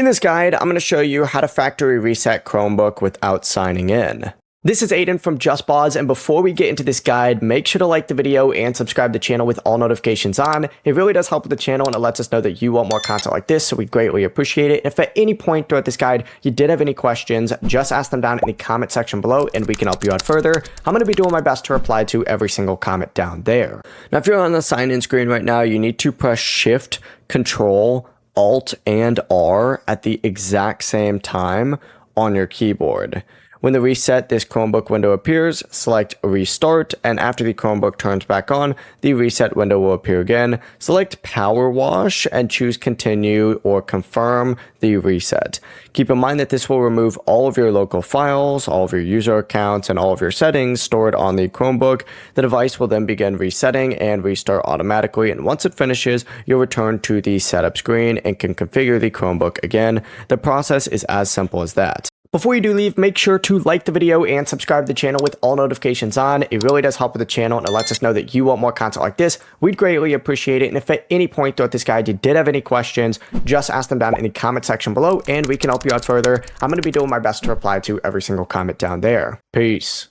In this guide, I'm going to show you how to factory reset Chromebook without signing in. This is Aiden from JustPause, and before we get into this guide, make sure to like the video and subscribe to the channel with all notifications on. It really does help with the channel, and it lets us know that you want more content like this, so we greatly appreciate it. If at any point throughout this guide you did have any questions, just ask them down in the comment section below and we can help you out further. I'm going to be doing my best to reply to every single comment down there. Now, if you're on the sign-in screen right now, you need to press Shift, Control, Alt, and R at the exact same time on your keyboard. When the reset this Chromebook window appears, select Restart, and after the Chromebook turns back on, the reset window will appear again. Select Power Wash and choose Continue or Confirm the reset. Keep in mind that this will remove all of your local files, all of your user accounts, and all of your settings stored on the Chromebook. The device will then begin resetting and restart automatically, and once it finishes, you'll return to the setup screen and can configure the Chromebook again. The process is as simple as that. Before you do leave, make sure to like the video and subscribe to the channel with all notifications on. It really does help with the channel, and it lets us know that you want more content like this. We'd greatly appreciate it. And if at any point throughout this guide you did have any questions, just ask them down in the comment section below and we can help you out further. I'm going to be doing my best to reply to every single comment down there. Peace.